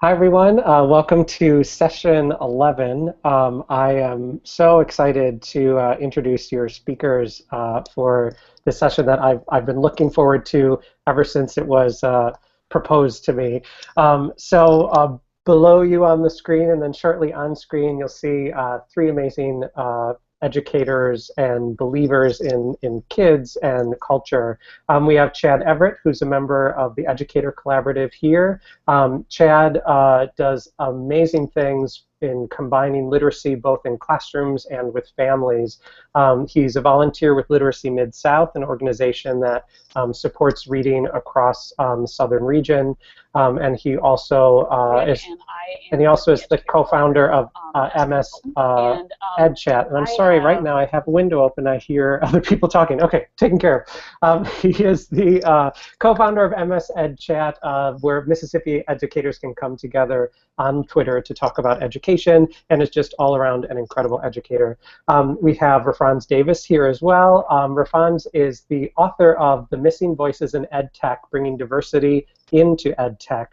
Hi, everyone. Welcome to session 11. I am so excited to introduce your speakers for this session that I've been looking forward to ever since it was proposed to me. Below you on the screen and then shortly on screen, you'll see three amazing educators and believers in kids and culture. We have Chad Everett, who's a member of the Educator Collaborative here. Chad does amazing things in combining literacy both in classrooms and with families. He's a volunteer with Literacy Mid-South, an organization that supports reading across the southern region. And he also is the co-founder of MS EdChat. And I'm sorry, right now I have a window open. I hear other people talking. Okay, taken care of. He is the co-founder of MS EdChat, where Mississippi educators can come together on Twitter to talk about education, and is just all around an incredible educator. We have Rafranz Davis here as well. Rafranz is the author of The Missing Voices in EdTech, Bringing Diversity into EdTech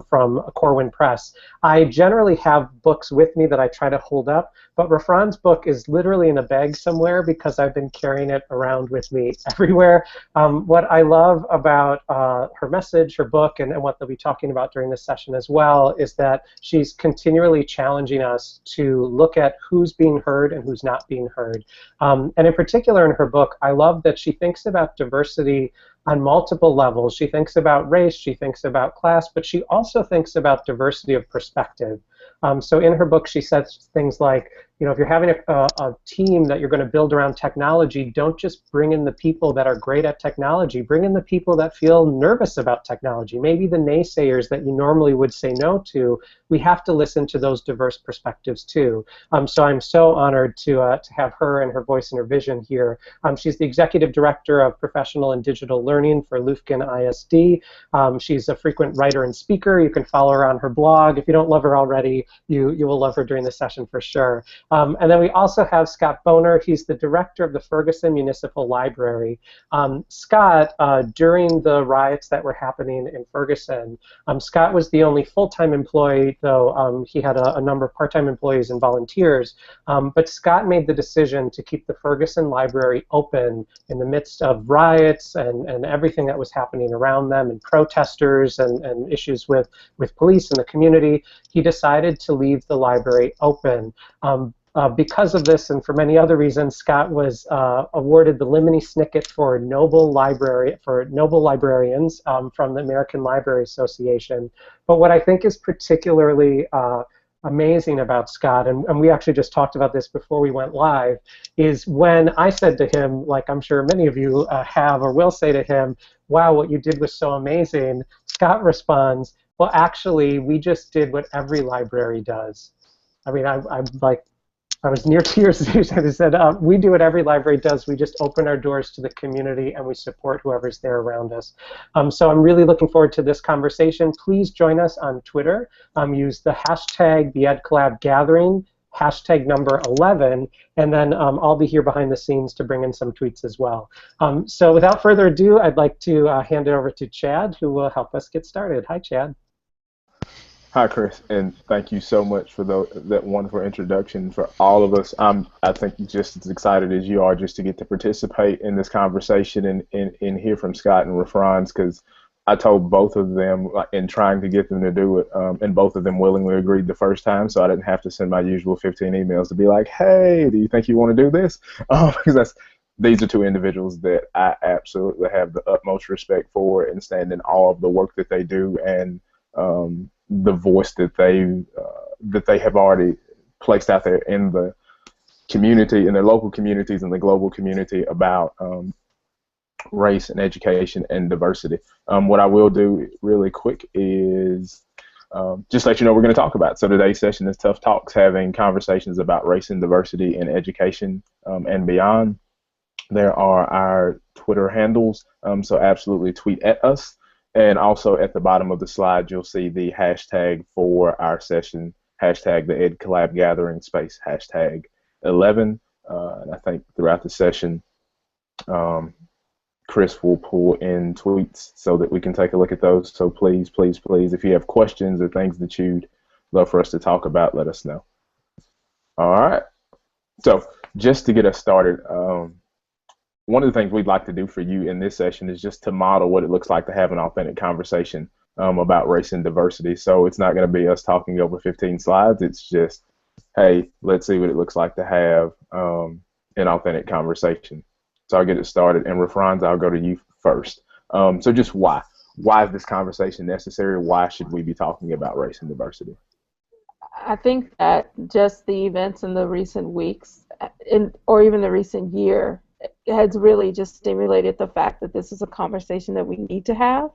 from Corwin Press. I generally have books with me that I try to hold up, but Rafran's book is literally in a bag somewhere because I've been carrying it around with me everywhere. What I love about her message, her book, and what they'll be talking about during this session as well is that she's continually challenging us to look at who's being heard and who's not being heard. And in particular in her book, I love that she thinks about diversity on multiple levels. She thinks about race, she thinks about class, but she also thinks about diversity of perspective. So in her book, she says things like, you know, if you're having a team that you're going to build around technology, don't just bring in the people that are great at technology. Bring in the people that feel nervous about technology, maybe the naysayers that you normally would say no to. We have to listen to those diverse perspectives too. So I'm so honored to have her and her voice and her vision here. She's the executive director of professional and digital learning for Lufkin ISD. She's a frequent writer and speaker. You can follow her on her blog. If you don't love her already, you will love her during the session for sure. And then we also have Scott Boehner. He's the director of the Ferguson Municipal Library. Scott, during the riots that were happening in Ferguson, Scott was the only full-time employee, though he had a number of part-time employees and volunteers. But Scott made the decision to keep the Ferguson Library open in the midst of riots and everything that was happening around them, and protesters and issues with police and the community. He decided to leave the library open. Because of this and for many other reasons, Scott was awarded the Lemony Snicket for Noble Librarians from the American Library Association. But what I think is particularly amazing about Scott, and we actually just talked about this before we went live, is when I said to him, like I'm sure many of you have or will say to him, wow, what you did was so amazing, Scott responds, well, actually, we just did what every library does. I mean, I was near tears as I said, we do what every library does. We just open our doors to the community and we support whoever's there around us. So I'm really looking forward to this conversation. Please join us on Twitter. Use the hashtag #TheEdCollabGathering, hashtag number 11, and then I'll be here behind the scenes to bring in some tweets as well. So without further ado, I'd like to hand it over to Chad, who will help us get started. Hi, Chad. Hi, Chris, and thank you so much for that wonderful introduction. For all of us, I think just as excited as you are just to get to participate in this conversation and hear from Scott and Rafranz, because I told both of them in trying to get them to do it, and both of them willingly agreed the first time, so I didn't have to send my usual 15 emails to be like, hey, do you think you want to do this? Because these are two individuals that I absolutely have the utmost respect for and stand in awe of the work that they do and the voice that they have already placed out there in the community, in their local communities and the global community about race and education and diversity. What I will do really quick is just let you know we're going to talk about. So today's session is Tough Talks, having conversations about race and diversity in education and beyond. There are our Twitter handles, so absolutely tweet at us. And also at the bottom of the slide, you'll see the hashtag for our session, hashtag the Ed Collab Gathering space, hashtag 11. And I think throughout the session, Chris will pull in tweets so that we can take a look at those. So please, please, please, if you have questions or things that you'd love for us to talk about, let us know. All right. So just to get us started, one of the things we'd like to do for you in this session is just to model what it looks like to have an authentic conversation about race and diversity. So it's not going to be us talking over 15 slides. It's just, hey, let's see what it looks like to have an authentic conversation. So I'll get it started. And Rafranz, I'll go to you first. So just why? Why is this conversation necessary? Why should we be talking about race and diversity? I think that just the events in the recent weeks, or even the recent year, has really just stimulated the fact that this is a conversation that we need to have.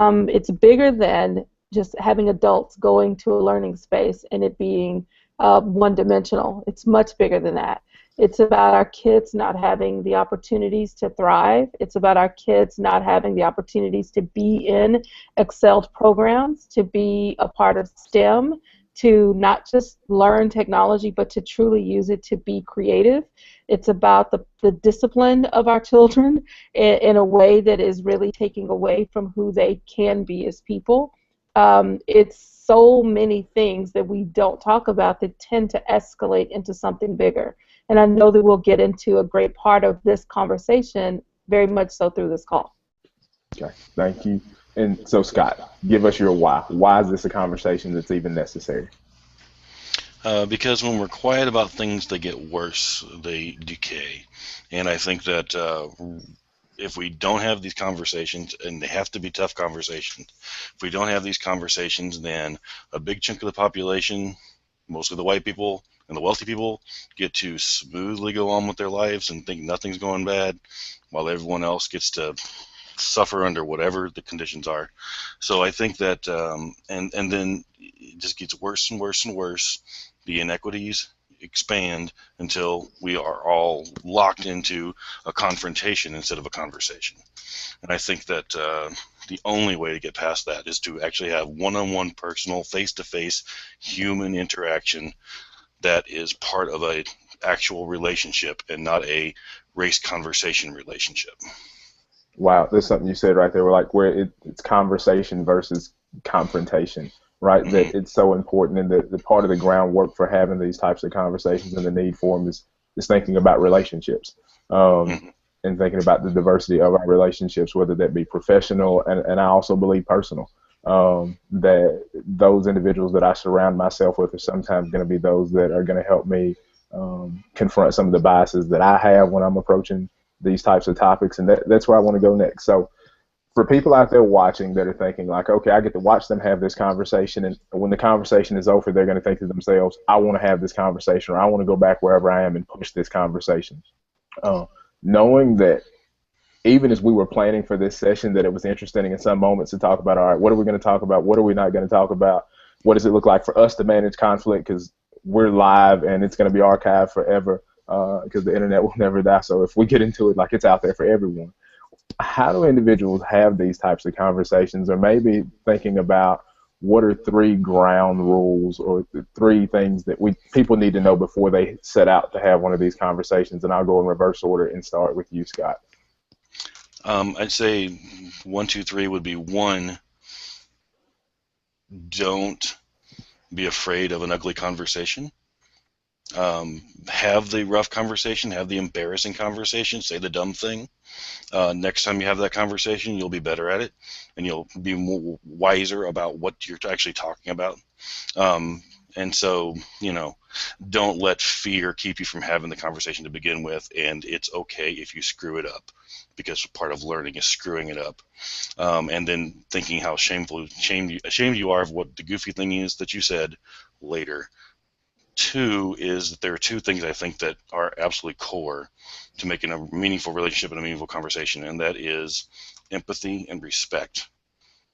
It's bigger than just having adults going to a learning space and it being one-dimensional. It's much bigger than that. It's about our kids not having the opportunities to thrive. It's about our kids not having the opportunities to be in excelled programs, to be a part of STEM, to not just learn technology, but to truly use it to be creative. It's about the discipline of our children in a way that is really taking away from who they can be as people. It's so many things that we don't talk about that tend to escalate into something bigger. And I know that we'll get into a great part of this conversation very much so through this call. Okay, thank you. And so, Scott, give us your why. Why is this a conversation that's even necessary? Because when we're quiet about things, they get worse, they decay. And I think that if we don't have these conversations, and they have to be tough conversations, if we don't have these conversations, then a big chunk of the population, mostly the white people and the wealthy people, get to smoothly go on with their lives and think nothing's going bad, while everyone else gets to suffer under whatever the conditions are. So I think that, and then it just gets worse and worse and worse. The inequities expand until we are all locked into a confrontation instead of a conversation. And I think that the only way to get past that is to actually have one-on-one, personal, face-to-face human interaction that is part of a actual relationship and not a race conversation relationship. Wow, there's something you said right there. Where it's conversation versus confrontation, right? Mm-hmm. That it's so important, and the part of the groundwork for having these types of conversations and the need for them is thinking about relationships, and thinking about the diversity of our relationships, whether that be professional and I also believe personal. That those individuals that I surround myself with are sometimes going to be those that are going to help me confront some of the biases that I have when I'm approaching these types of topics, and that's where I want to go next. So for people out there watching that are thinking like, okay, I get to watch them have this conversation, and when the conversation is over, they're going to think to themselves, I want to have this conversation, or I want to go back wherever I am and push this conversation. Knowing that even as we were planning for this session, that it was interesting in some moments to talk about, all right, what are we going to talk about? What are we not going to talk about? What does it look like for us to manage conflict? Because we're live and it's going to be archived forever. Because the internet will never die. So if we get into it, like, it's out there for everyone. How do individuals have these types of conversations, or maybe thinking about what are 3 ground rules or the 3 things that people need to know before they set out to have one of these conversations? And I'll go in reverse order and start with you, Scott. I'd say 1, 2, 3 would be 1, don't be afraid of an ugly conversation. Have the rough conversation, have the embarrassing conversation, say the dumb thing. Next time you have that conversation, you'll be better at it, and you'll be more wiser about what you're actually talking about. And so, don't let fear keep you from having the conversation to begin with, and it's okay if you screw it up, because part of learning is screwing it up. And then thinking how ashamed you are of what the goofy thing is that you said later. 2 is that there are 2 things I think that are absolutely core to making a meaningful relationship and a meaningful conversation, and that is empathy and respect.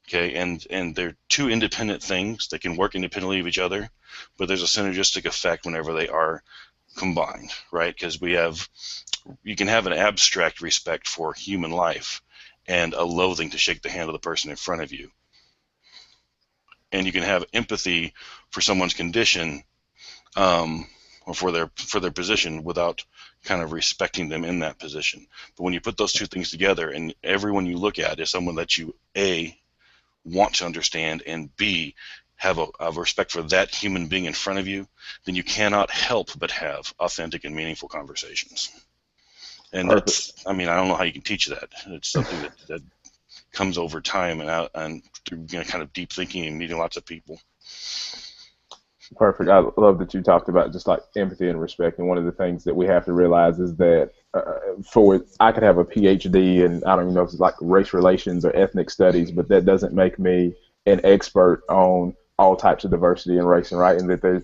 Okay, and they're 2 independent things. They can work independently of each other, but there's a synergistic effect whenever they are combined, right? Because you can have an abstract respect for human life and a loathing to shake the hand of the person in front of you. And you can have empathy for someone's condition, or for their position without kind of respecting them in that position. But when you put those two things together, and everyone you look at is someone that you A, want to understand, and B, have a respect for that human being in front of you, then you cannot help but have authentic and meaningful conversations. And Perfect. that's, I mean, I don't know how you can teach that. It's something that comes over time and through kind of deep thinking and meeting lots of people. Perfect. I love that you talked about just like empathy and respect. And one of the things that we have to realize is that I could have a PhD and I don't even know if it's like race relations or ethnic studies, but that doesn't make me an expert on all types of diversity and race and right. And that there's,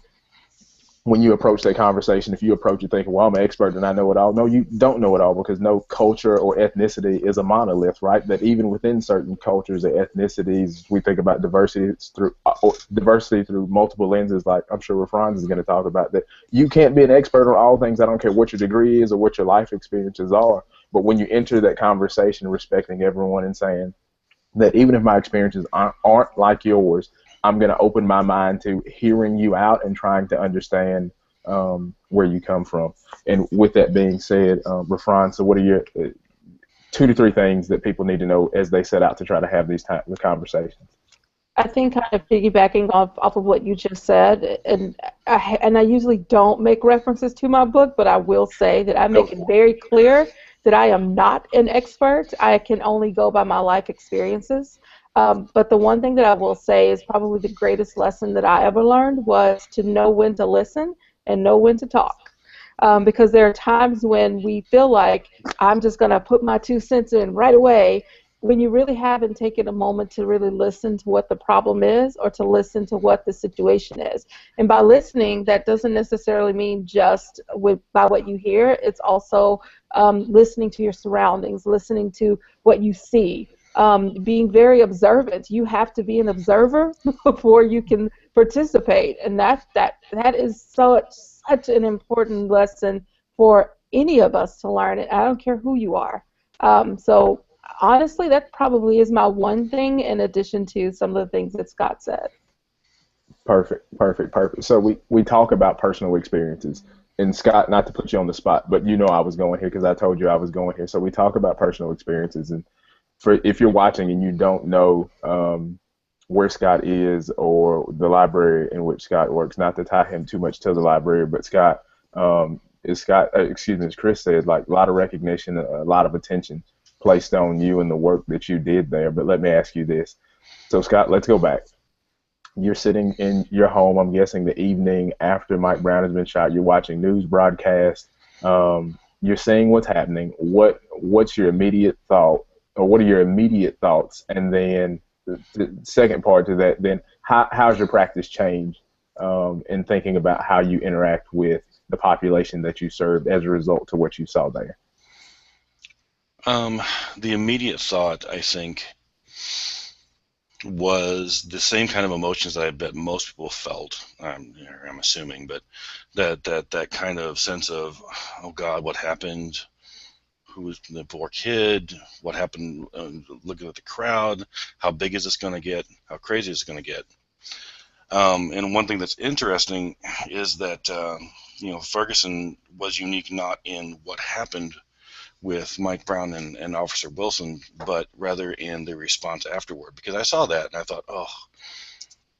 when you approach that conversation, if you approach it thinking, well, I'm an expert and I know it all. No, you don't know it all, because no culture or ethnicity is a monolith, right? That even within certain cultures or ethnicities, we think about diversity through multiple lenses, like I'm sure Rafranz is going to talk about, that you can't be an expert on all things. I don't care what your degree is or what your life experiences are. But when you enter that conversation respecting everyone and saying that even if my experiences aren't like yours, I'm going to open my mind to hearing you out and trying to understand where you come from. And with that being said, Rafranz, so what are your 2 to 3 things that people need to know as they set out to try to have these types of conversations? I think kind of piggybacking off of what you just said, and I usually don't make references to my book, but I will say that I make it very clear that I am not an expert. I can only go by my life experiences. But the one thing that I will say is probably the greatest lesson that I ever learned was to know when to listen and know when to talk. Because there are times when we feel like I'm just going to put my 2 cents in right away, when you really haven't taken a moment to really listen to what the problem is or to listen to what the situation is. And by listening, that doesn't necessarily mean just by what you hear. It's also listening to your surroundings, listening to what you see, being very observant. You have to be an observer before you can participate, and that is such an important lesson for any of us to learn. I don't care who you are. So honestly, that probably is my one thing in addition to some of the things that Scott said. Perfect. So we talk about personal experiences. And Scott, not to put you on the spot, but you know I was going here because I told you I was going here. So we talk about personal experiences. And if you're watching and you don't know where Scott is or the library in which Scott works, not to tie him too much to the library, but Scott, as Chris said, like a lot of recognition, a lot of attention placed on you and the work that you did there. But let me ask you this. So Scott, let's go back. You're sitting in your home, I'm guessing the evening after Mike Brown has been shot. You're watching news broadcast. You're seeing what's happening. What's your immediate thought, or what are your immediate thoughts? And then the second part to that, then how's your practice changed in thinking about how you interact with the population that you served as a result to what you saw there? The immediate thought, I think, was the same kind of emotions that I bet most people felt. I'm assuming, but that kind of sense of, oh God, what happened? Who was the poor kid? What happened? Looking at the crowd, how big is this going to get? How crazy is it going to get? And one thing that's interesting is that Ferguson was unique not in what happened with Mike Brown and Officer Wilson, but rather in the response afterward. Because I saw that and I thought, oh,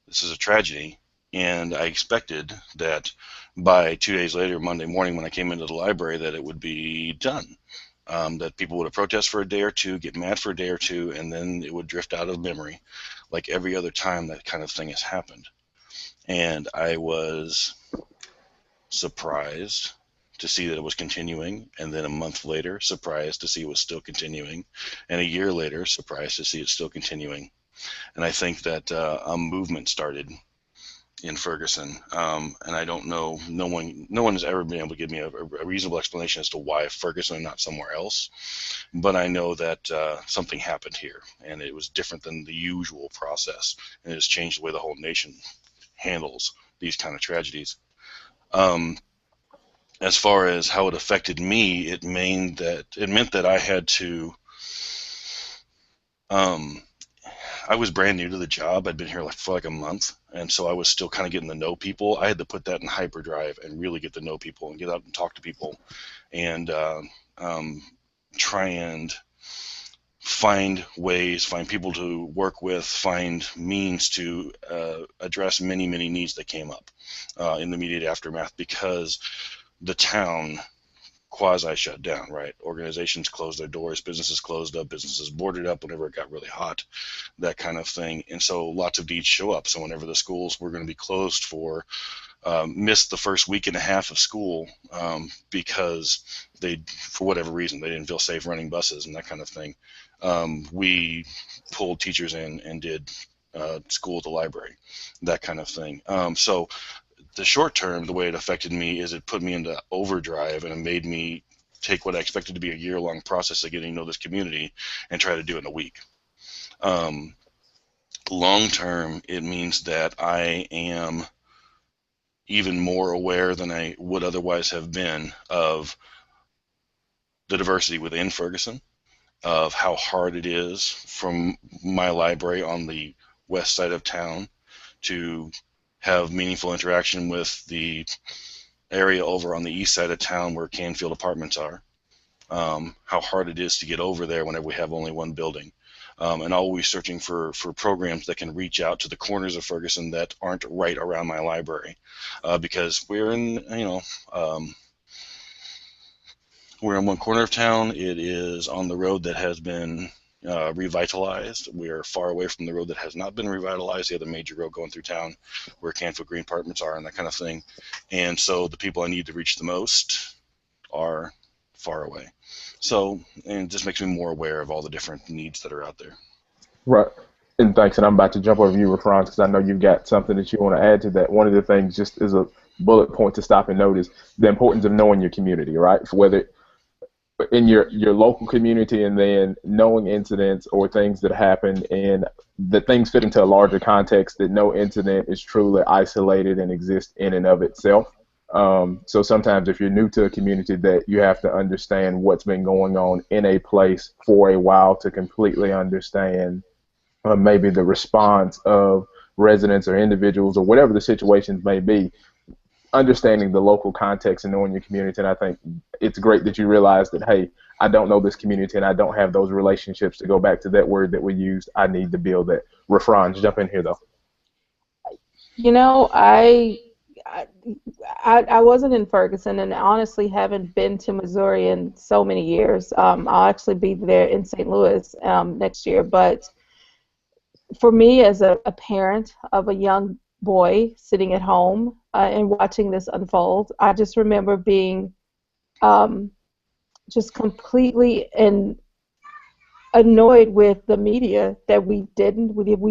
this is a tragedy. And I expected that by 2 days later, Monday morning, when I came into the library, that it would be done. That people would have protested for a day or two, get mad for a day or two, and then it would drift out of memory like every other time that kind of thing has happened. And I was surprised to see that it was continuing, and then a month later, surprised to see it was still continuing, and a year later, surprised to see it still continuing. And I think that a movement started in Ferguson, and I don't know, no one has ever been able to give me a reasonable explanation as to why Ferguson and not somewhere else, but I know that something happened here, and it was different than the usual process, and it has changed the way the whole nation handles these kind of tragedies. As far as how it affected me, it meant that I had to I was brand new to the job. I'd been here for like a month, and so I was still kind of getting to know people. I had to put that in hyperdrive and really get to know people and get out and talk to people, and try and find ways, find people to work with, find means to address many, many needs that came up in the immediate aftermath, because the town quasi shut down, right? Organizations closed their doors, businesses closed up, businesses boarded up whenever it got really hot, that kind of thing. And so lots of needs show up. So whenever the schools were going to be closed for, missed the first week and a half of school because they, for whatever reason, they didn't feel safe running buses and that kind of thing, we pulled teachers in and did school at the library, that kind of thing. So the short term, the way it affected me is it put me into overdrive, and it made me take what I expected to be a year-long process of getting to know this community and try to do it in a week. Long term, it means that I am even more aware than I would otherwise have been of the diversity within Ferguson, of how hard it is from my library on the west side of town to have meaningful interaction with the area over on the east side of town where Canfield Apartments are, how hard it is to get over there whenever we have only one building, and always searching for programs that can reach out to the corners of Ferguson that aren't right around my library, because we're in, we're in one corner of town. It is on the road that has been revitalized. We are far away from the road that has not been revitalized, the other major road going through town where Canfield Green Apartments are and that kind of thing. And so the people I need to reach the most are far away. So, and it just makes me more aware of all the different needs that are out there. Right. And thanks. And I'm about to jump over you, Rafranz, because I know you've got something that you want to add to that. One of the things, just as a bullet point to stop and notice, the importance of knowing your community, right? Whether in your local community, and then knowing incidents or things that happen and that things fit into a larger context, that no incident is truly isolated and exists in and of itself. So sometimes if you're new to a community, that you have to understand what's been going on in a place for a while to completely understand maybe the response of residents or individuals or whatever the situations may be. Understanding the local context and knowing your community. And I think it's great that you realize that, hey, I don't know this community and I don't have those relationships. To go back to that word that we used, I need to build that. Rafranz, jump in here, though. You know, I wasn't in Ferguson, and honestly haven't been to Missouri in so many years. I'll actually be there in St. Louis next year. But for me, as a parent of a young boy sitting at home and watching this unfold, I just remember being just completely annoyed with the media that we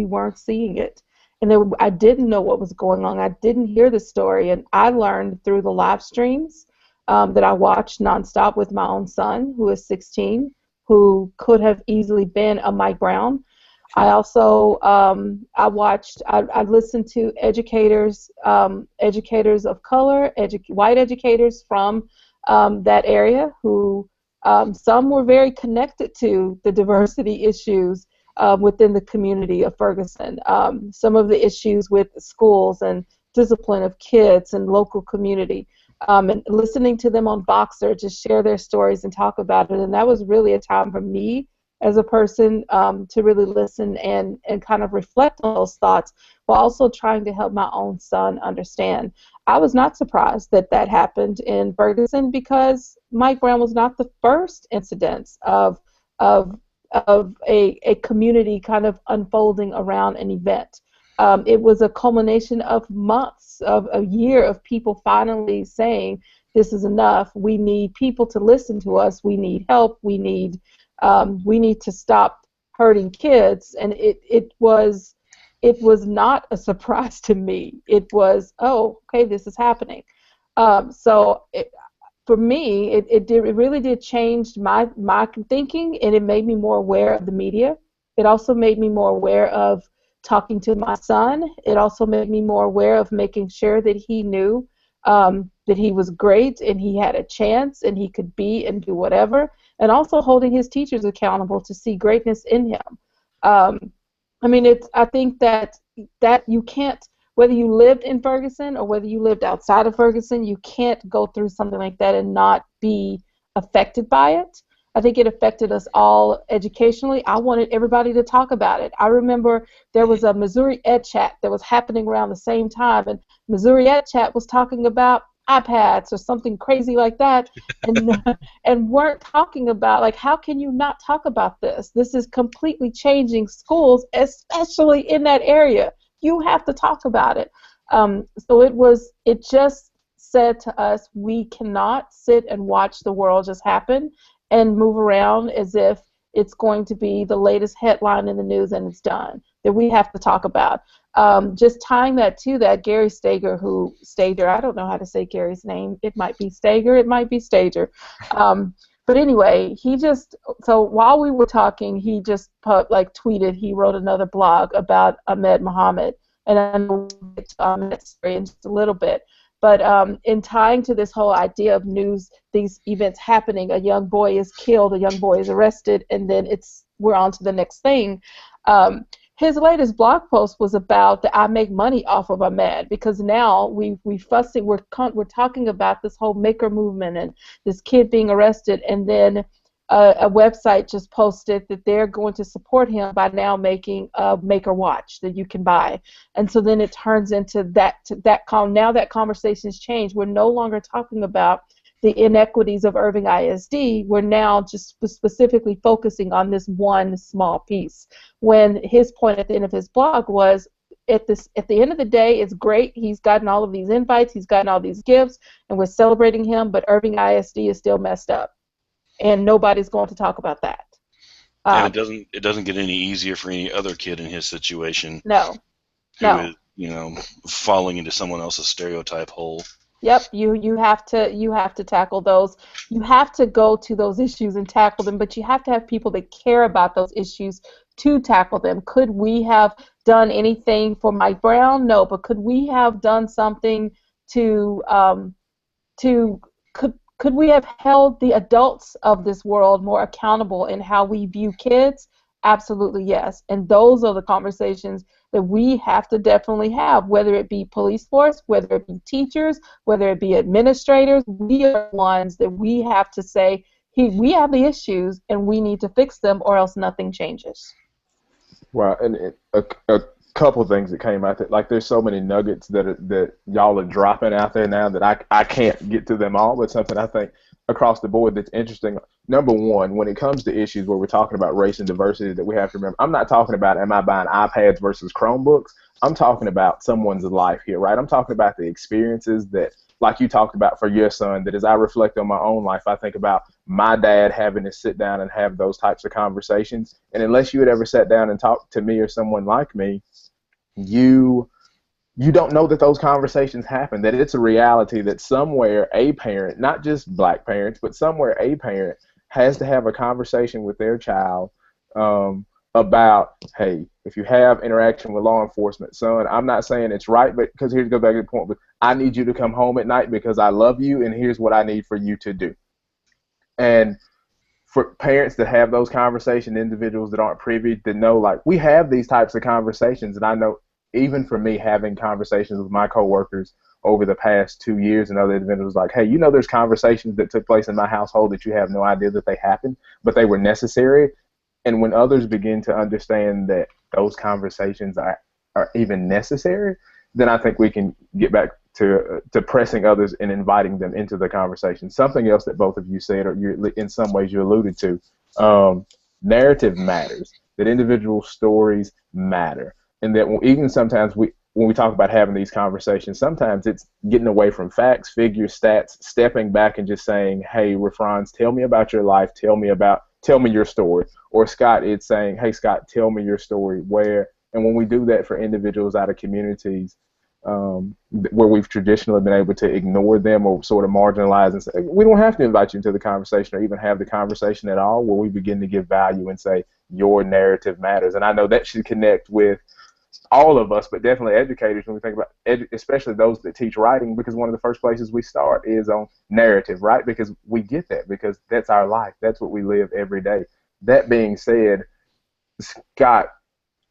weren't seeing it, and I didn't know what was going on. I didn't hear the story, and I learned through the live streams that I watched nonstop with my own son, who is 16, who could have easily been a Mike Brown. I also I listened to educators of color, white educators from that area who some were very connected to the diversity issues within the community of Ferguson. Some of the issues with schools and discipline of kids and local community. And listening to them on Boxer just share their stories and talk about it. And that was really a time for me as a person to really listen and kind of reflect on those thoughts while also trying to help my own son understand. I was not surprised that that happened in Ferguson, because Mike Brown was not the first incident of a community kind of unfolding around an event. It was a culmination of months, of a year of people finally saying, this is enough, we need people to listen to us, we need help, we need to stop hurting kids. And it was not a surprise to me. It was, oh, okay, this is happening. For me, it really did change my thinking, and it made me more aware of the media. It also made me more aware of talking to my son. It also made me more aware of making sure that he knew that he was great and he had a chance and he could be and do whatever, and also holding his teachers accountable to see greatness in him. I mean, I think that you can't, whether you lived in Ferguson or whether you lived outside of Ferguson, you can't go through something like that and not be affected by it. I think it affected us all educationally. I wanted everybody to talk about it. I remember there was a Missouri Ed Chat that was happening around the same time, and Missouri Ed Chat was talking about iPads or something crazy like that, and and weren't talking about, like, how can you not talk about this? This is completely changing schools, especially in that area. You have to talk about it. So it just said to us, we cannot sit and watch the world just happen and move around as if it's going to be the latest headline in the news and it's done. That we have to talk about. Just tying that to that, Gary Stager, I don't know how to say Gary's name. It might be Stager, it might be Stager. But anyway, so while we were talking, he just tweeted, he wrote another blog about Ahmed Muhammad, and I know we'll get to Ahmed's story in just a little bit. But in tying to this whole idea of news, these events happening, a young boy is killed, a young boy is arrested, and then we're on to the next thing. His latest blog post was about the I make money off of Ahmed, because now we're talking about this whole maker movement and this kid being arrested, and then a website just posted that they're going to support him by now making a maker watch that you can buy. And so then it turns into now that conversation's changed. We're no longer talking about the inequities of Irving ISD. We're now just specifically focusing on this one small piece. When his point at the end of his blog was, at the end of the day, it's great. He's gotten all of these invites, he's gotten all these gifts, and we're celebrating him, but Irving ISD is still messed up. And nobody's going to talk about that. And it doesn't get any easier for any other kid in his situation. No. Who is, falling into someone else's stereotype hole. Yep, you have to tackle those. You have to go to those issues and tackle them, but you have to have people that care about those issues to tackle them. Could we have done anything for Mike Brown? No, but could we have done something could we have held the adults of this world more accountable in how we view kids? Absolutely, yes. And those are the conversations that we have to definitely have, whether it be police force, whether it be teachers, whether it be administrators. We are the ones that we have to say, hey, we have the issues and we need to fix them, or else nothing changes. Well, and a couple things that came out that, like, there's so many nuggets that y'all are dropping out there now that I can't get to them all, but something I think across the board that's interesting. Number one, when it comes to issues where we're talking about race and diversity, that we have to remember, I'm not talking about am I buying iPads versus Chromebooks. I'm talking about someone's life here, right? I'm talking about the experiences that, like you talked about for your son, that as I reflect on my own life, I think about my dad having to sit down and have those types of conversations. And unless you had ever sat down and talked to me or someone like me, you don't know that those conversations happen, that it's a reality that somewhere a parent, not just black parents, but somewhere a parent has to have a conversation with their child about, hey, if you have interaction with law enforcement, son, I'm not saying it's right, but because here's go back to the point, but I need you to come home at night because I love you, and here's what I need for you to do. And for parents that have those conversations, individuals that aren't privy to know, like, we have these types of conversations, and I know even for me having conversations with my coworkers over the past 2 years and other individuals, like, hey, there's conversations that took place in my household that you have no idea that they happened, but they were necessary. And when others begin to understand that those conversations are even necessary, then I think we can get back to pressing others and inviting them into the conversation. Something else that both of you said, or in some ways you alluded to, narrative matters, that individual stories matter, and that even sometimes when we talk about having these conversations, sometimes it's getting away from facts, figures, stats, stepping back and just saying, hey, Rafranz, tell me about your life, tell me your story. Or Scott, it's saying, hey, Scott, tell me your story. And when we do that for individuals out of communities where we've traditionally been able to ignore them or sort of marginalize and say, we don't have to invite you into the conversation or even have the conversation at all, where we begin to give value and say, your narrative matters. And I know that should connect with all of us, but definitely educators when we think about especially those that teach writing, because one of the first places we start is on narrative, right? Because we get that, because that's our life. That's what we live every day. That being said, Scott,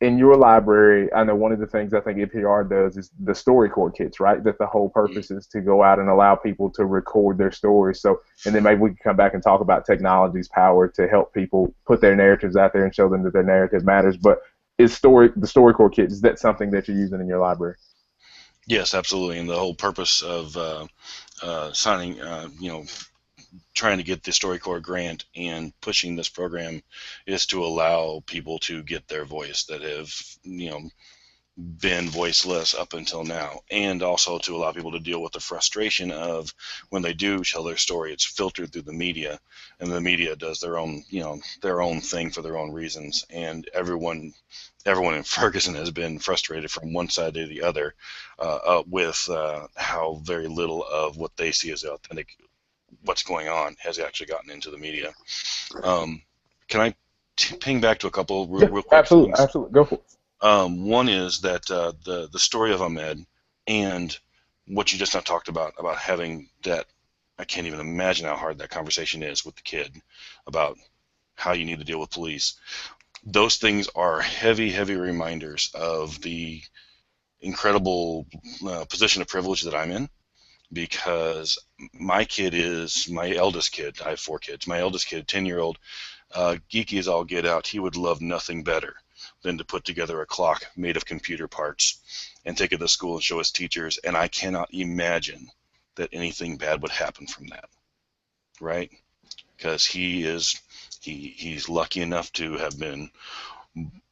in your library, I know one of the things I think NPR does is the StoryCorps kits, right? That the whole purpose is to go out and allow people to record their stories. So, and then maybe we can come back and talk about technology's power to help people put their narratives out there and show them that their narrative matters. But the StoryCorps kit, is that something that you're using in your library? Yes, absolutely. And the whole purpose of signing, trying to get the StoryCorps grant and pushing this program is to allow people to get their voice that have, been voiceless up until now, and also to allow people to deal with the frustration of when they do tell their story, it's filtered through the media, and the media does their own, their own thing for their own reasons, and everyone in Ferguson has been frustrated from one side to the other with how very little of what they see as authentic, what's going on, has actually gotten into the media. Can I ping back to a couple real quick absolutely, things? Absolutely, go for it. One is that the story of Ahmed and what you just now talked about having that, I can't even imagine how hard that conversation is with the kid about how you need to deal with police. Those things are heavy, heavy reminders of the incredible position of privilege that I'm in, because my kid is my eldest kid. I have 4 kids. My eldest kid, 10-year-old, geeky as all get out, he would love nothing better than to put together a clock made of computer parts and take it to school and show his teachers, and I cannot imagine that anything bad would happen from that, right? Because he's lucky enough to have been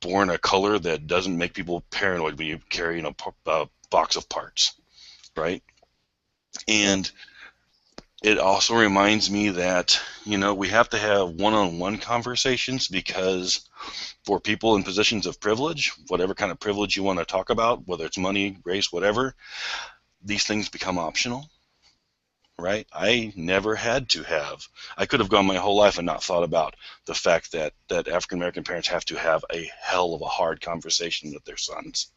born a color that doesn't make people paranoid when you carry a box of parts, right? And it also reminds me that, we have to have one-on-one conversations, because for people in positions of privilege, whatever kind of privilege you want to talk about, whether it's money, race, whatever, these things become optional, right? I never had to have. I could have gone my whole life and not thought about the fact that African-American parents have to have a hell of a hard conversation with their sons,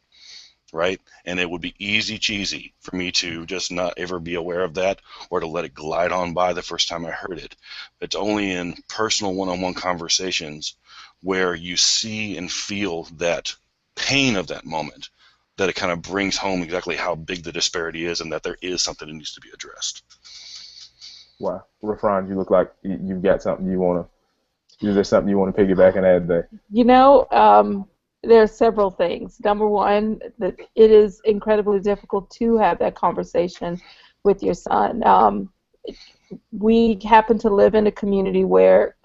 right? And it would be easy cheesy for me to just not ever be aware of that, or to let it glide on by the first time I heard it. It's only in personal one-on-one conversations where you see and feel that pain of that moment that it kind of brings home exactly how big the disparity is, and that there is something that needs to be addressed. Wow. Rafranz, you look like you've got something you want to, is there something you want to piggyback and add there? There are several things. Number one, that it is incredibly difficult to have that conversation with your son. We happen to live in a community where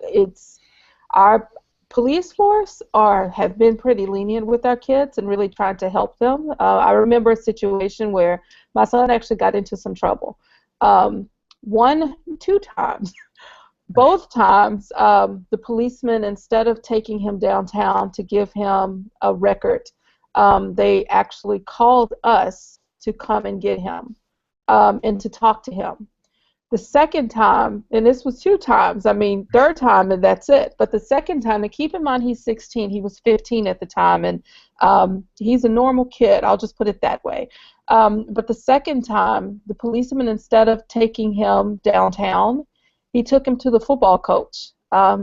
our police force have been pretty lenient with our kids and really trying to help them. I remember a situation where my son actually got into some trouble. 2 times. Both times, the policeman, instead of taking him downtown to give him a record, they actually called us to come and get him and to talk to him. The second time, and this was 2 times, third time and that's it, but the second time, and keep in mind he's 16, he was 15 at the time, and he's a normal kid, I'll just put it that way. But the second time, the policeman, instead of taking him downtown, he took him to the football coach,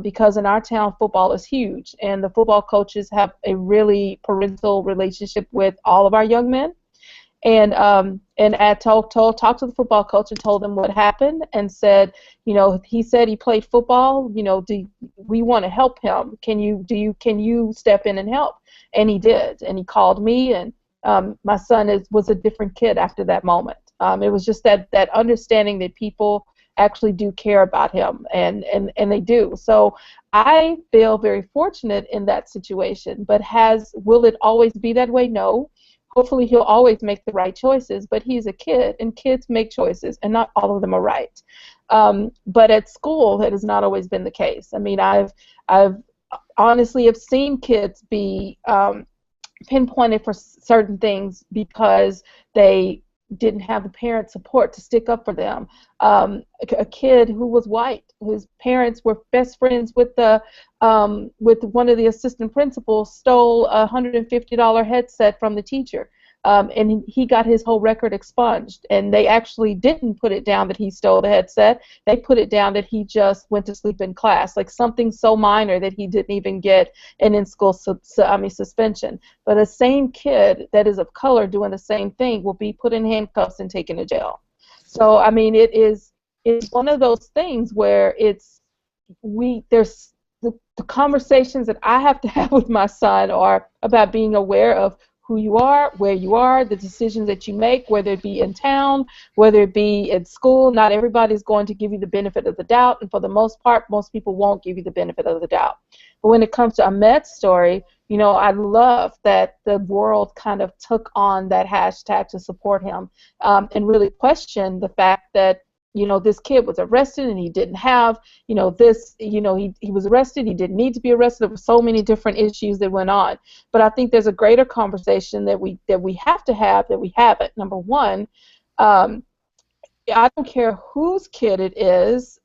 because in our town football is huge, and the football coaches have a really parental relationship with all of our young men. And I talked to the football coach and told him what happened, and said, he said he played football. We want to help him. Can you step in and help? And he did, and he called me, and my son was a different kid after that moment. It was just that understanding that people actually do care about him, and they do. So I feel very fortunate in that situation, but will it always be that way? No. Hopefully he'll always make the right choices, but he's a kid, and kids make choices, and not all of them are right. But at school, that has not always been the case. I've honestly have seen kids be pinpointed for certain things because they didn't have the parent support to stick up for them. A kid who was white, whose parents were best friends with one of the assistant principals, stole a $150 headset from the teacher. and he got his whole record expunged. And they actually didn't put it down that he stole the headset. They put it down that he just went to sleep in class, like something so minor that he didn't even get an in-school suspension. But a same kid that is of color doing the same thing will be put in handcuffs and taken to jail. So I mean, it's one of those things where there's the conversations that I have to have with my son are about being aware of who you are, where you are, the decisions that you make, whether it be in town, whether it be at school. Not everybody's going to give you the benefit of the doubt, and for the most part, most people won't give you the benefit of the doubt. But when it comes to Ahmed's story, you know, I love that the world kind of took on that hashtag to support him, and really questioned the fact that, you know, this kid was arrested and he didn't have, you know, this, you know, he was arrested, he didn't need to be arrested. There were so many different issues that went on. But I think there's a greater conversation that we have to have that we haven't. Number one, I don't care whose kid it is,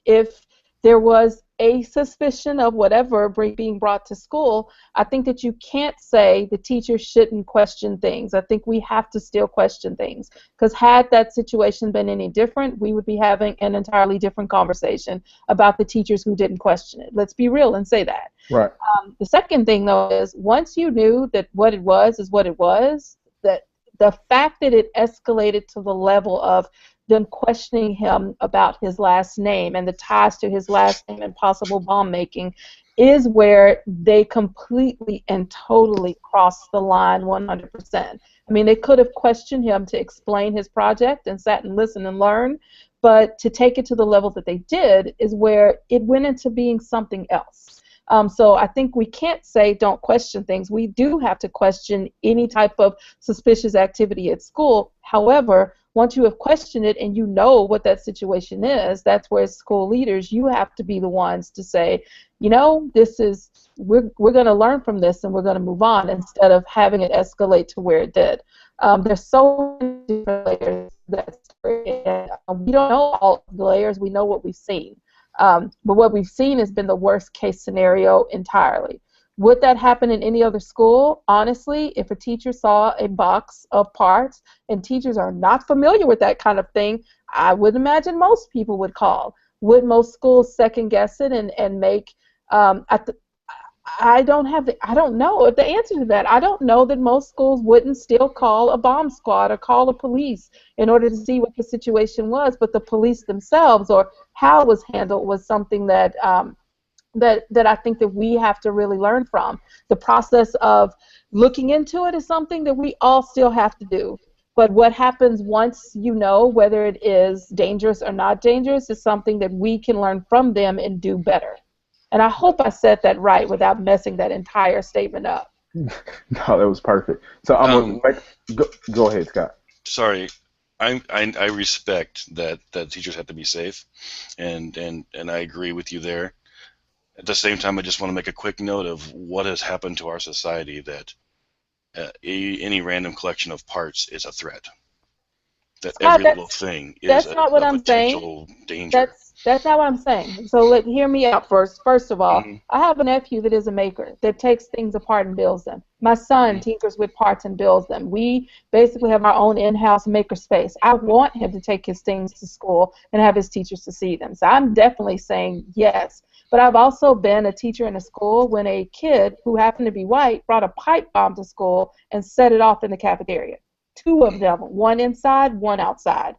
if there was a suspicion of whatever being brought to school, I think that you can't say the teacher shouldn't question things. I think we have to still question things, because had that situation been any different, we would be having an entirely different conversation about the teachers who didn't question it. Let's be real and say that. Right. The second thing, though, is once you knew that what it was is what it was, that the fact that it escalated to the level of them questioning him about his last name and the ties to his last name and possible bomb making is where they completely and totally crossed the line 100%. I mean, they could have questioned him to explain his project and sat and listened and learned, but to take it to the level that they did is where it went into being something else. So I think we can't say don't question things. We do have to question any type of suspicious activity at school. However, once you have questioned it and you know what that situation is, that's where as school leaders you have to be the ones to say, you know, this is, we're going to learn from this and we're going to move on, instead of having it escalate to where it did. There's so many different layers to that story, and we don't know all the layers. We know what we've seen. But what we've seen has been the worst case scenario entirely. Would that happen in any other school? Honestly, if a teacher saw a box of parts, and teachers are not familiar with that kind of thing, I would imagine most people would call. Would most schools second guess it and make? I don't know the answer to that. I don't know that most schools wouldn't still call a bomb squad or call the police in order to see what the situation was. But the police themselves, or how it was handled, was something that that I think that we have to really learn from. The process of looking into it is something that we all still have to do. But what happens once you know whether it is dangerous or not dangerous is something that we can learn from them and do better. And I hope I said that right without messing that entire statement up. No, that was perfect. So I'm gonna go ahead, Scott. Sorry. I respect that teachers have to be safe, and I agree with you there. At the same time, I just want to make a quick note of what has happened to our society, that any random collection of parts is a threat. That every little thing is a potential danger. That's not what I'm saying. So hear me out first. First of all, I have a nephew that is a maker that takes things apart and builds them. My son tinkers with parts and builds them. We basically have our own in-house maker space. I want him to take his things to school and have his teachers to see them. So I'm definitely saying yes. But I've also been a teacher in a school when a kid who happened to be white brought a pipe bomb to school and set it off in the cafeteria. 2 of them, one inside, one outside.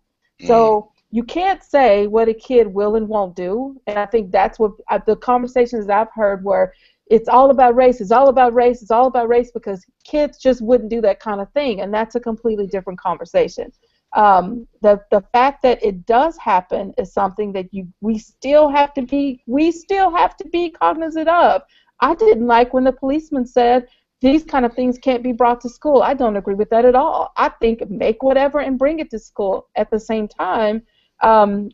So you can't say what a kid will and won't do, and I think that's what the conversations I've heard where it's all about race, it's all about race, it's all about race, because kids just wouldn't do that kind of thing, and that's a completely different conversation. The fact that it does happen is something that we still have to be cognizant of. I didn't like when the policeman said these kind of things can't be brought to school. I don't agree with that at all. I think make whatever and bring it to school. At the same time,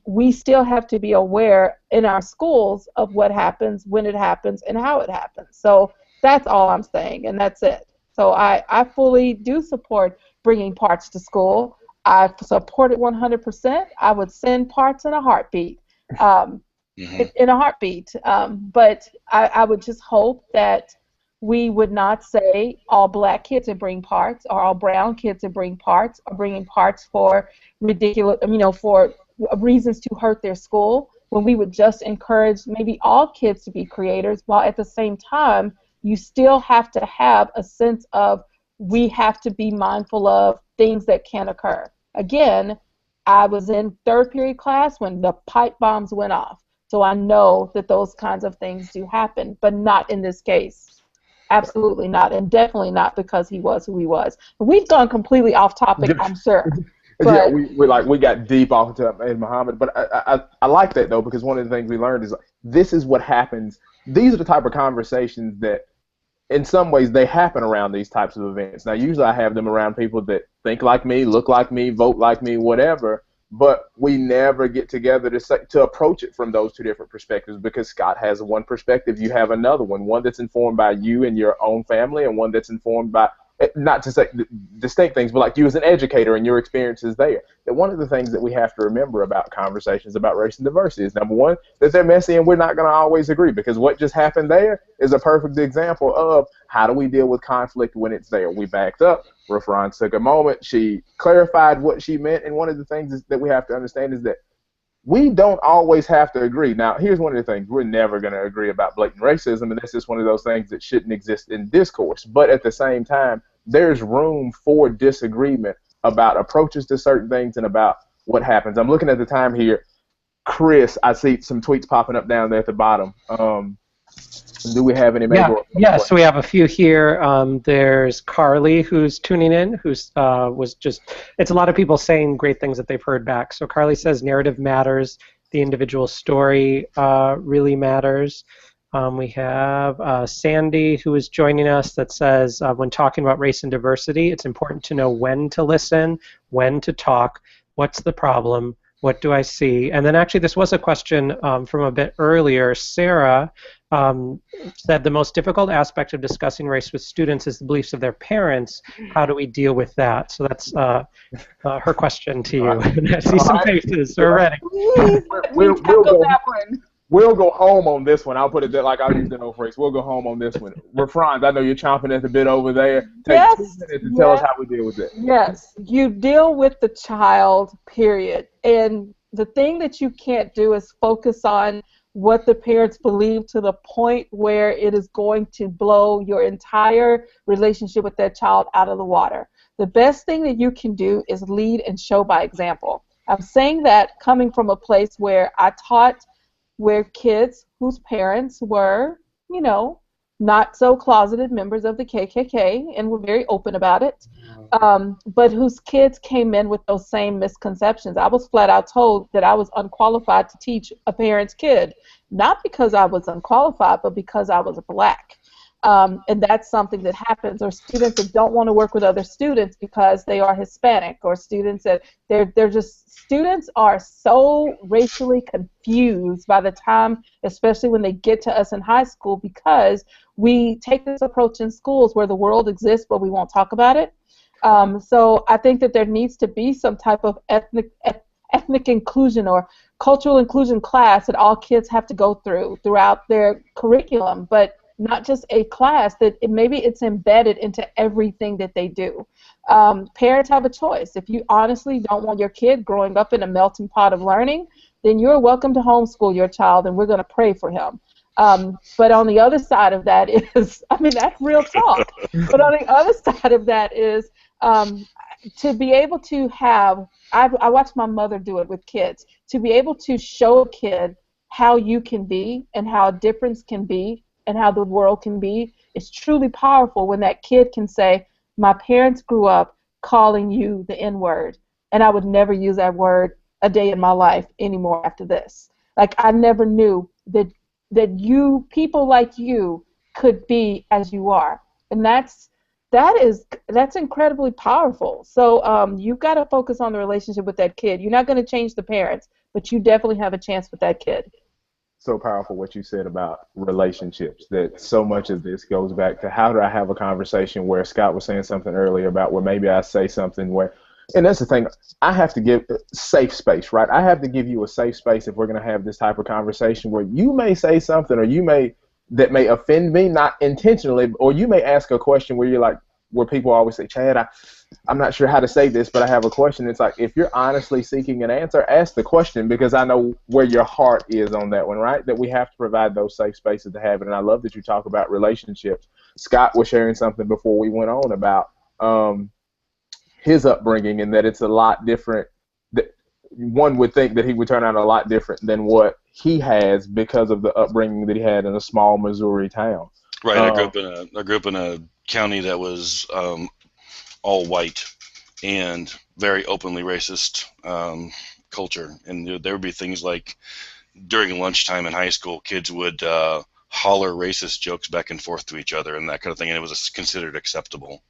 we still have to be aware in our schools of what happens, when it happens, and how it happens. So that's all I'm saying, and that's it. So I fully do support bringing parts to school. I support it 100%. I would send parts in a heartbeat. In a heartbeat. But I would just hope that we would not say all black kids are bringing parts, or all brown kids are bringing parts, or bringing parts for ridiculous, for reasons to hurt their school. When we would just encourage maybe all kids to be creators, while at the same time you still have to have a sense of we have to be mindful of things that can occur. Again, I was in third period class when the pipe bombs went off, so I know that those kinds of things do happen, but not in this case. Absolutely not, and definitely not because he was who he was. We've gone completely off topic, I'm sure. Yeah, we got deep off into Muhammad, but I like that though, because one of the things we learned is this is what happens. These are the type of conversations that, in some ways, they happen around these types of events. Now, usually I have them around people that think like me, look like me, vote like me, whatever. But we never get together to approach it from those two different perspectives, because Scott has one perspective, you have another one that's informed by you and your own family, and one that's informed by, not to say distinct things, but like you as an educator and your experiences there. That one of the things that we have to remember about conversations about race and diversity is, number one, that they're messy and we're not going to always agree, because what just happened there is a perfect example of how do we deal with conflict when it's there. We backed up. Rafranz took a moment. She clarified what she meant, and one of the things that we have to understand is that we don't always have to agree. Now, here's one of the things. We're never going to agree about blatant racism, and that's just one of those things that shouldn't exist in discourse. But at the same time, there's room for disagreement about approaches to certain things and about what happens. I'm looking at the time here. Chris, I see some tweets popping up down there at the bottom. Do we have any? Yeah, so we have a few here. There's Carly, who's tuning in, who's it's a lot of people saying great things that they've heard back. So Carly says narrative matters, the individual story really matters. We have Sandy, who is joining us, that says when talking about race and diversity, it's important to know when to listen, when to talk, what's the problem, what do I see? And then actually this was a question from a bit earlier. Sarah said the most difficult aspect of discussing race with students is the beliefs of their parents. How do we deal with that? So that's her question to you. I see some faces. We're ready. We'll go home on this one. I'll put it there like I'll use the old phrase. We'll go home on this one. Rafranz, I know you're chomping at the bit over there. Take 2 minutes to tell us how we deal with it. Yes, you deal with the child, period. And the thing that you can't do is focus on what the parents believe to the point where it is going to blow your entire relationship with that child out of the water. The best thing that you can do is lead and show by example. I'm saying that coming from a place where I taught where kids whose parents were, not so closeted members of the KKK and were very open about it, but whose kids came in with those same misconceptions. I was flat out told that I was unqualified to teach a parent's kid, not because I was unqualified, but because I was black. And that's something that happens, or students that don't want to work with other students because they are Hispanic, or students that students are so racially confused by the time, especially when they get to us in high school, because we take this approach in schools where the world exists but we won't talk about it. So I think that there needs to be some type of ethnic inclusion or cultural inclusion class that all kids have to go throughout their curriculum, but not just a class, that maybe it's embedded into everything that they do. Parents have a choice. If you honestly don't want your kid growing up in a melting pot of learning, then you're welcome to homeschool your child, and we're going to pray for him. But on the other side of that is, that's real talk. But on the other side of that is to be able to have, I watched my mother do it with kids, to be able to show a kid how you can be and how a difference can be and how the world can be is truly powerful when that kid can say, my parents grew up calling you the N-word, and I would never use that word a day in my life anymore after this. Like, I never knew that people like you could be as you are. And that's incredibly powerful. So you've got to focus on the relationship with that kid. You're not going to change the parents, but you definitely have a chance with that kid. So powerful what you said about relationships, that so much of this goes back to how do I have a conversation where Scott was saying something earlier about where maybe I say something where, and that's the thing, I have to give safe space, right? I have to give you a safe space if we're going to have this type of conversation where you may say something or you may that may offend me, not intentionally, or you may ask a question where you're like, where people always say, Chad, I'm not sure how to say this, but I have a question. It's like, if you're honestly seeking an answer, ask the question, because I know where your heart is on that one, right? That we have to provide those safe spaces to have it. And I love that you talk about relationships. Scott was sharing something before we went on about his upbringing, and that it's a lot different. That one would think that he would turn out a lot different than what he has because of the upbringing that he had in a small Missouri town. Right. I grew up in a county that was all white and very openly racist culture, and there would be things like during lunchtime in high school, kids would holler racist jokes back and forth to each other and that kind of thing, and it was considered acceptable.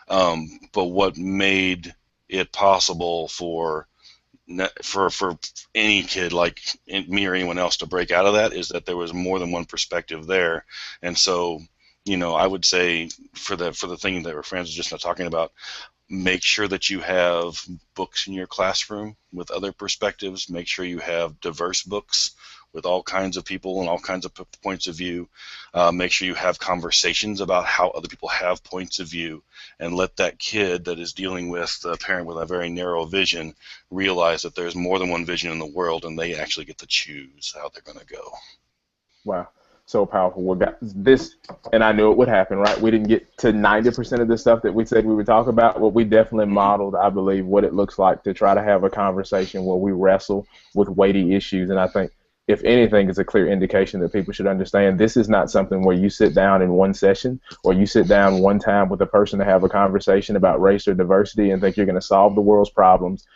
But what made it possible for any kid like me or anyone else to break out of that is that there was more than one perspective there. And so, I would say for the thing that Rafranz was just not talking about, make sure that you have books in your classroom with other perspectives. Make sure you have diverse books with all kinds of people and all kinds of points of view. Make sure you have conversations about how other people have points of view, and let that kid that is dealing with a parent with a very narrow vision realize that there's more than one vision in the world, and they actually get to choose how they're going to go. Wow. So powerful. We got this, and I knew it would happen, right? We didn't get to 90% of the stuff that we said we would talk about, but we definitely modeled, I believe, what it looks like to try to have a conversation where we wrestle with weighty issues. And I think, if anything, is a clear indication that people should understand this is not something where you sit down in one session or you sit down one time with a person to have a conversation about race or diversity and think you're going to solve the world's problems,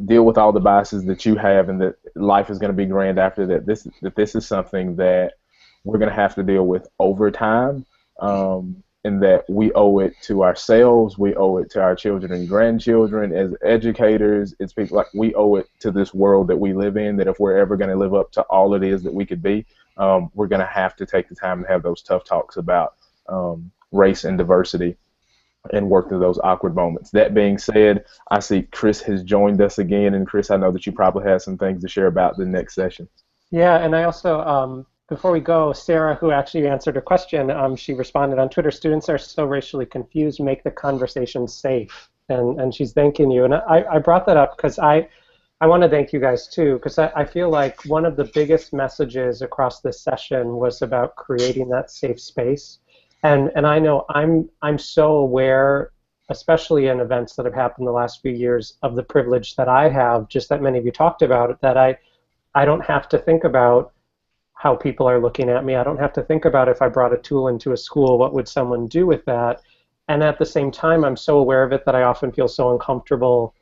deal with all the biases that you have, and that life is going to be grand after that. This is something that we're going to have to deal with over time, and that we owe it to ourselves, we owe it to our children and grandchildren as educators. It's people like, we owe it to this world that we live in, that if we're ever going to live up to all it is that we could be, we're going to have to take the time to have those tough talks about race and diversity and work through those awkward moments. That being said, I see Chris has joined us again, and Chris, I know that you probably have some things to share about the next session. Yeah, and I also, before we go, Sarah, who actually answered a question, she responded on Twitter, students are so racially confused, make the conversation safe, and she's thanking you. And I brought that up because I want to thank you guys too, because I feel like one of the biggest messages across this session was about creating that safe space. And I know I'm so aware, especially in events that have happened the last few years, of the privilege that I have, just that many of you talked about, that I don't have to think about how people are looking at me. I don't have to think about, if I brought a tool into a school, what would someone do with that? And at the same time, I'm so aware of it that I often feel so uncomfortable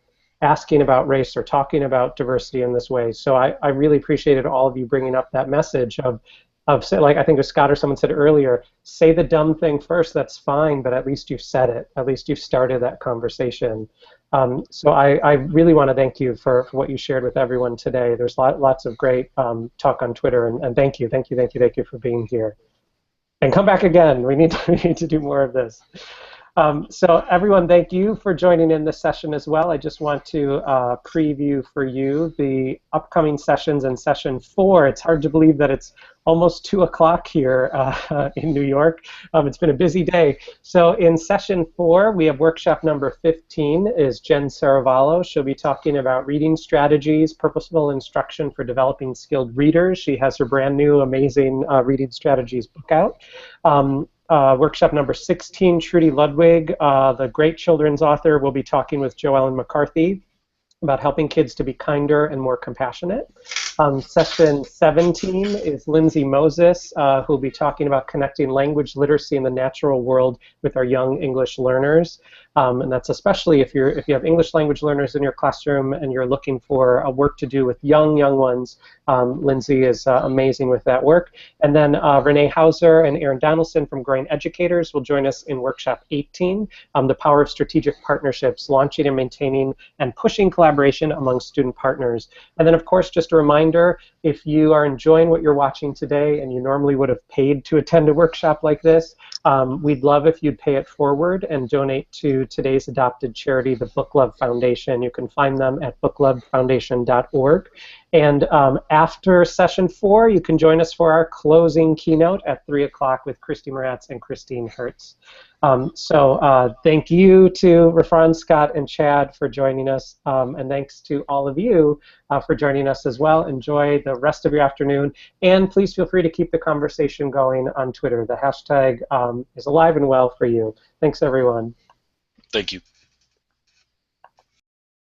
asking about race or talking about diversity in this way. So I really appreciated all of you bringing up that message of like, I think it was Scott or someone said earlier, say the dumb thing first, that's fine, but at least you've said it. At least you've started that conversation. So I really want to thank you for what you shared with everyone today. There's lots of great talk on Twitter, and thank you for being here. And come back again. We need to do more of this. So everyone, thank you for joining in this session as well. I just want to preview for you the upcoming sessions in session 4. It's hard to believe that it's almost 2 o'clock here in New York. It's been a busy day. So in session 4, we have workshop number 15 is Jen Saravallo. She'll be talking about reading strategies, purposeful instruction for developing skilled readers. She has her brand new amazing reading strategies book out. Workshop number 16, Trudy Ludwig, the great children's author, will be talking with Joellen McCarthy about helping kids to be kinder and more compassionate. Session 17 is Lindsay Moses, who will be talking about connecting language literacy in the natural world with our young English learners. And that's especially if you have English language learners in your classroom and you're looking for a work to do with young ones. Lindsay is amazing with that work. And then Renee Hauser and Aaron Donaldson from Growing Educators will join us in workshop 18, the power of strategic partnerships, launching and maintaining and pushing collaboration among student partners. And then, of course, just a reminder, if you are enjoying what you're watching today and you normally would have paid to attend a workshop like this, we'd love if you'd pay it forward and donate to today's adopted charity, the Book Love Foundation. You can find them at booklovefoundation.org. And after session 4, you can join us for our closing keynote at 3 o'clock with Christy Moratz and Christine Hertz. So thank you to Rafranz, Scott, and Chad for joining us, and thanks to all of you for joining us as well. Enjoy the rest of your afternoon, and please feel free to keep the conversation going on Twitter. The hashtag is alive and well for you. Thanks, everyone. Thank you.